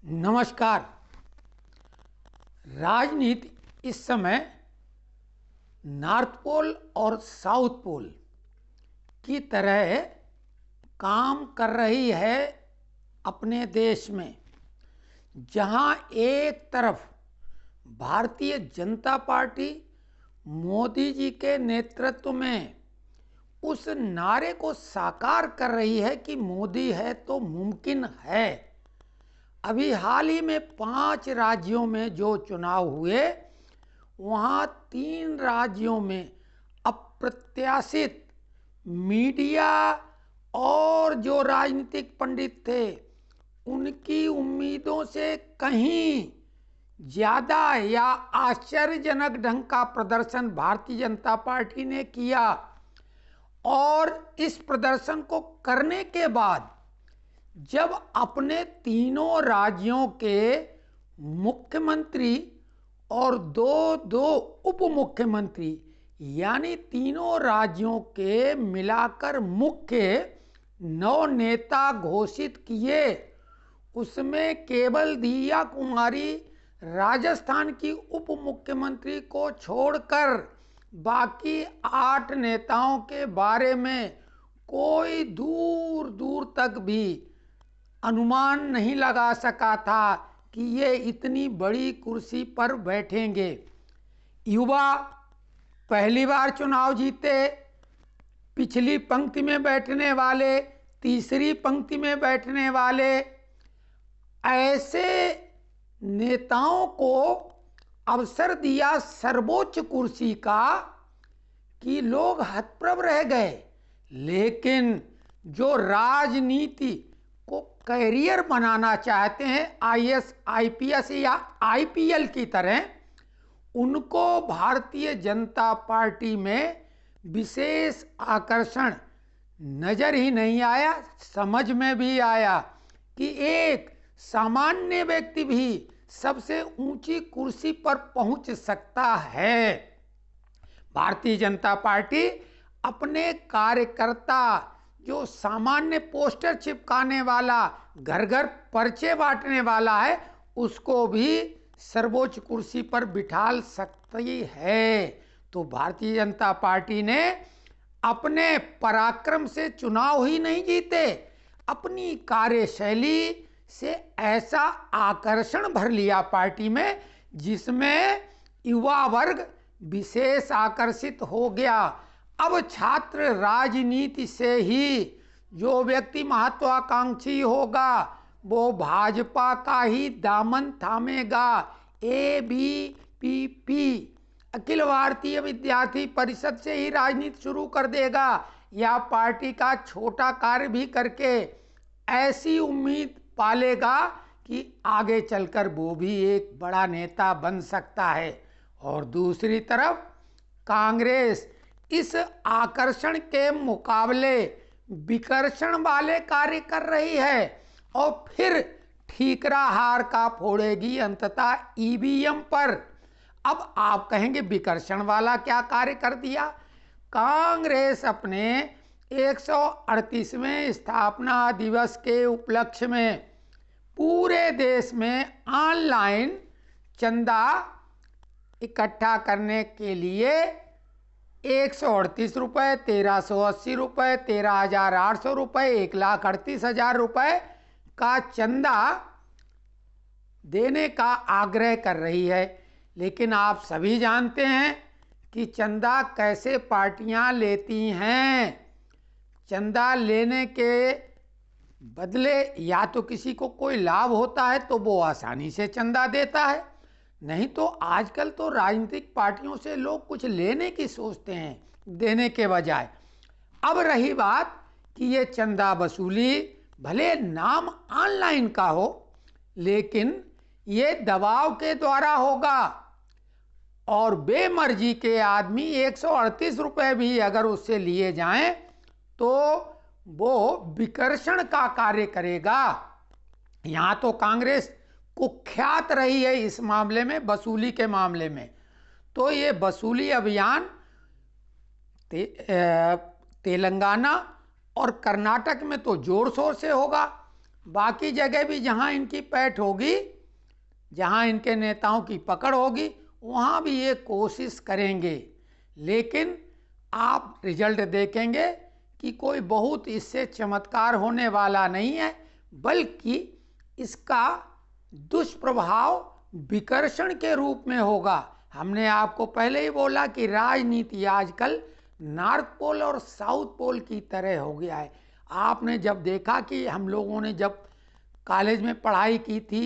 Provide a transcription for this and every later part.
नमस्कार। राजनीति इस समय नॉर्थ पोल और साउथ पोल की तरह काम कर रही है अपने देश में, जहां एक तरफ भारतीय जनता पार्टी मोदी जी के नेतृत्व में उस नारे को साकार कर रही है कि मोदी है तो मुमकिन है। अभी हाल ही में 5 राज्यों में जो चुनाव हुए, वहाँ 3 राज्यों में अप्रत्याशित मीडिया और जो राजनीतिक पंडित थे उनकी उम्मीदों से कहीं ज़्यादा या आश्चर्यजनक ढंग का प्रदर्शन भारतीय जनता पार्टी ने किया। और इस प्रदर्शन को करने के बाद जब अपने तीनों राज्यों के मुख्यमंत्री और दो उप मुख्यमंत्री यानी तीनों राज्यों के मिलाकर मुख्य 9 नेता घोषित किए, उसमें केवल दिया कुमारी राजस्थान की उप मुख्यमंत्री को छोड़कर बाकी 8 नेताओं के बारे में कोई दूर दूर तक भी अनुमान नहीं लगा सका था कि ये इतनी बड़ी कुर्सी पर बैठेंगे। युवा पहली बार चुनाव जीते, पिछली पंक्ति में बैठने वाले, तीसरी पंक्ति में बैठने वाले, ऐसे नेताओं को अवसर दिया सर्वोच्च कुर्सी का कि लोग हतप्रभ रह गए। लेकिन जो राजनीति को कैरियर बनाना चाहते हैं, आईएएस, आईपीएस या आईपीएल की तरह, उनको भारतीय जनता पार्टी में विशेष आकर्षण नजर ही नहीं आया। समझ में भी आया कि एक सामान्य व्यक्ति भी सबसे ऊंची कुर्सी पर पहुंच सकता है। भारतीय जनता पार्टी अपने कार्यकर्ता, जो सामान्य पोस्टर चिपकाने वाला, घर घर पर्चे बांटने वाला है, उसको भी सर्वोच्च कुर्सी पर बिठा सकती है। तो भारतीय जनता पार्टी ने अपने पराक्रम से चुनाव ही नहीं जीते, अपनी कार्यशैली से ऐसा आकर्षण भर लिया पार्टी में, जिसमें युवा वर्ग विशेष आकर्षित हो गया। अब छात्र राजनीति से ही जो व्यक्ति महत्वाकांक्षी होगा वो भाजपा का ही दामन थामेगा। एबीवीपी, अखिल भारतीय विद्यार्थी परिषद से ही राजनीति शुरू कर देगा या पार्टी का छोटा कार्य भी करके ऐसी उम्मीद पालेगा कि आगे चलकर वो भी एक बड़ा नेता बन सकता है। और दूसरी तरफ कांग्रेस इस आकर्षण के मुकाबले विकर्षण वाले कार्य कर रही है और फिर ठीकरा हार का फोड़ेगी अंततः ईवीएम पर। अब आप कहेंगे विकर्षण वाला क्या कार्य कर दिया? कांग्रेस अपने 138वें स्थापना दिवस के उपलक्ष्य में पूरे देश में ऑनलाइन चंदा इकट्ठा करने के लिए 138 रुपये, 1380 रुपये, 13,800 रुपये, 1,38,000 रुपये का चंदा देने का आग्रह कर रही है। लेकिन आप सभी जानते हैं कि चंदा कैसे पार्टियां लेती हैं। चंदा लेने के बदले या तो किसी को कोई लाभ होता है तो वो आसानी से चंदा देता है, नहीं तो आजकल तो राजनीतिक पार्टियों से लोग कुछ लेने की सोचते हैं, देने के बजाय। अब रही बात कि ये चंदा वसूली भले नाम ऑनलाइन का हो, लेकिन ये दबाव के द्वारा होगा और बेमर्जी के आदमी 138 रुपये भी अगर उससे लिए जाएं तो वो विकर्षण का कार्य करेगा। यहाँ तो कांग्रेस कुख्यात रही है इस मामले में, वसूली के मामले में। तो ये वसूली अभियान तेलंगाना और कर्नाटक में तो जोर शोर से होगा। बाकी जगह भी जहां इनकी पैठ होगी, जहां इनके नेताओं की पकड़ होगी, वहां भी ये कोशिश करेंगे। लेकिन आप रिजल्ट देखेंगे कि कोई बहुत इससे चमत्कार होने वाला नहीं है, बल्कि इसका दुष्प्रभाव विकर्षण के रूप में होगा। हमने आपको पहले ही बोला कि राजनीति आजकल नॉर्थ पोल और साउथ पोल की तरह हो गया है। आपने जब देखा कि हम लोगों ने जब कॉलेज में पढ़ाई की थी,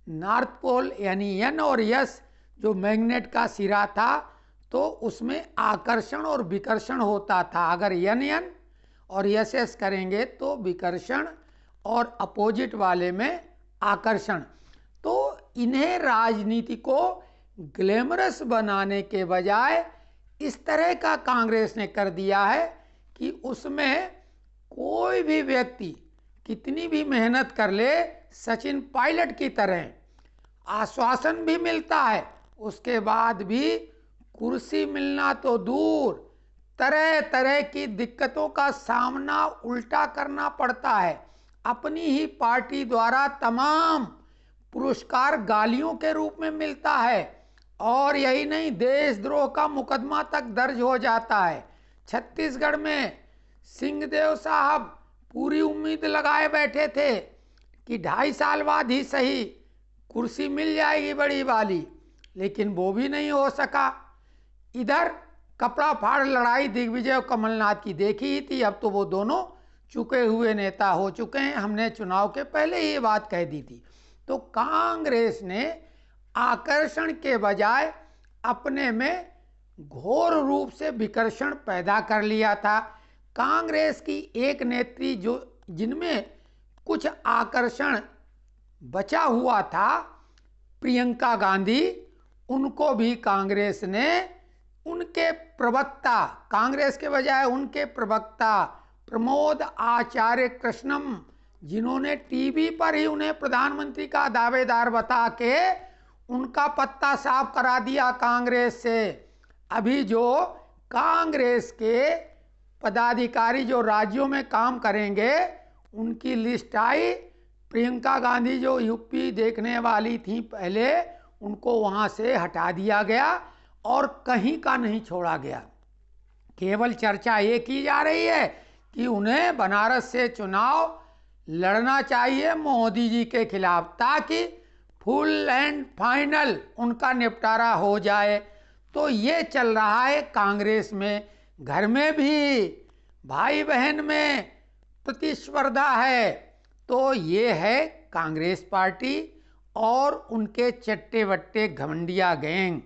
नॉर्थ पोल यानी एन और एस जो मैग्नेट का सिरा था, तो उसमें आकर्षण और विकर्षण होता था। अगर एन एन और एस एस करेंगे तो विकर्षण और अपोजिट वाले में आकर्षण। तो इन्हें राजनीति को ग्लैमरस बनाने के बजाय इस तरह का कांग्रेस ने कर दिया है कि उसमें कोई भी व्यक्ति कितनी भी मेहनत कर ले, सचिन पायलट की तरह आश्वासन भी मिलता है, उसके बाद भी कुर्सी मिलना तो दूर, तरह तरह की दिक्कतों का सामना उल्टा करना पड़ता है। अपनी ही पार्टी द्वारा तमाम पुरस्कार गालियों के रूप में मिलता है, और यही नहीं, देशद्रोह का मुकदमा तक दर्ज हो जाता है। छत्तीसगढ़ में सिंहदेव साहब पूरी उम्मीद लगाए बैठे थे कि 2.5 साल बाद ही सही कुर्सी मिल जाएगी बड़ी वाली, लेकिन वो भी नहीं हो सका। इधर कपड़ा फाड़ लड़ाई दिग्विजय और कमलनाथ की देखी ही थी, अब तो वो दोनों चुके हुए नेता हो चुके हैं। हमने चुनाव के पहले ही ये बात कह दी थी। तो कांग्रेस ने आकर्षण के बजाय अपने में घोर रूप से विकर्षण पैदा कर लिया था। कांग्रेस की एक नेत्री जो जिनमें कुछ आकर्षण बचा हुआ था, प्रियंका गांधी, उनको भी कांग्रेस ने उनके प्रवक्ता, कांग्रेस के बजाय उनके प्रवक्ता प्रमोद आचार्य कृष्णम, जिन्होंने टीवी पर ही उन्हें प्रधानमंत्री का दावेदार बता के उनका पत्ता साफ करा दिया कांग्रेस से। अभी जो कांग्रेस के पदाधिकारी जो राज्यों में काम करेंगे, उनकी लिस्ट आई। प्रियंका गांधी जो यूपी देखने वाली थी पहले, उनको वहां से हटा दिया गया और कहीं का नहीं छोड़ा गया। केवल चर्चा ये की जा रही है कि उन्हें बनारस से चुनाव लड़ना चाहिए मोदी जी के खिलाफ, ताकि फुल एंड फाइनल उनका निपटारा हो जाए। तो ये चल रहा है कांग्रेस में। घर में भी भाई बहन में प्रतिस्पर्धा है। तो ये है कांग्रेस पार्टी और उनके चट्टे वट्टे घमंडिया गैंग,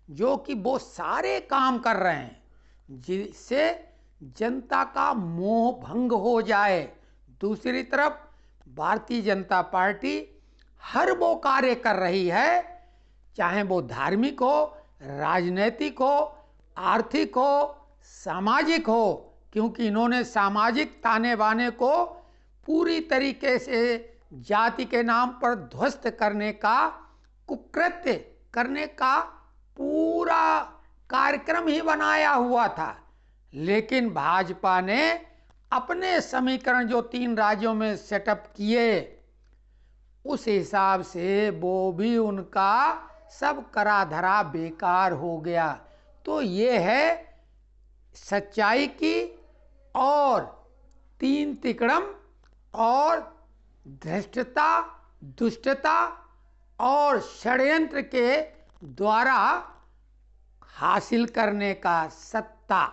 जो कि वो सारे काम कर रहे हैं जिससे जनता का मोह भंग हो जाए। दूसरी तरफ भारतीय जनता पार्टी हर वो कार्य कर रही है, चाहे वो धार्मिक हो, राजनैतिक हो, आर्थिक हो, सामाजिक हो, क्योंकि इन्होंने सामाजिक ताने बाने को पूरी तरीके से जाति के नाम पर ध्वस्त करने का, कुकृत्य करने का पूरा कार्यक्रम ही बनाया हुआ था। लेकिन भाजपा ने अपने समीकरण जो 3 राज्यों में सेटअप किए, उस हिसाब से वो भी उनका सब करा धरा बेकार हो गया। तो ये है सच्चाई की और 3 तिकड़म और धृष्टता, दुष्टता और षड्यंत्र के द्वारा हासिल करने का सत्ता।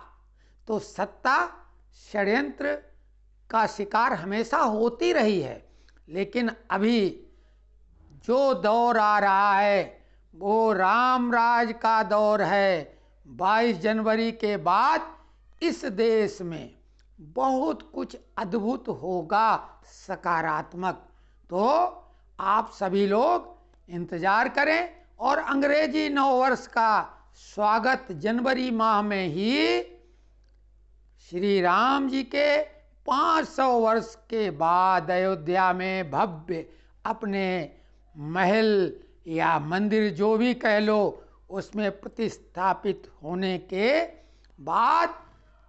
तो सत्ता षड्यंत्र का शिकार हमेशा होती रही है, लेकिन अभी जो दौर आ रहा है वो राम राज का दौर है। 22 जनवरी के बाद इस देश में बहुत कुछ अद्भुत होगा, सकारात्मक। तो आप सभी लोग इंतजार करें और अंग्रेजी नव वर्ष का स्वागत जनवरी माह में ही श्री राम जी के 500 वर्ष के बाद अयोध्या में भव्य अपने महल या मंदिर जो भी कह लो, उसमें प्रतिस्थापित होने के बाद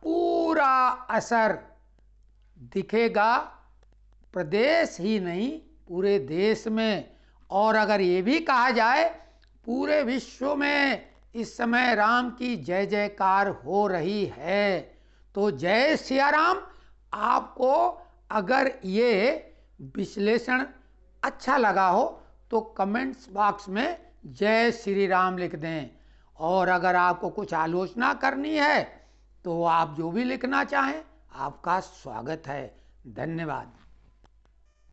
पूरा असर दिखेगा प्रदेश ही नहीं पूरे देश में, और अगर ये भी कहा जाए पूरे विश्व में इस समय राम की जय जयकार हो रही है। तो जय सिया राम। आपको अगर ये विश्लेषण अच्छा लगा हो तो कमेंट्स बॉक्स में जय श्री राम लिख दें, और अगर आपको कुछ आलोचना करनी है तो आप जो भी लिखना चाहें आपका स्वागत है। धन्यवाद।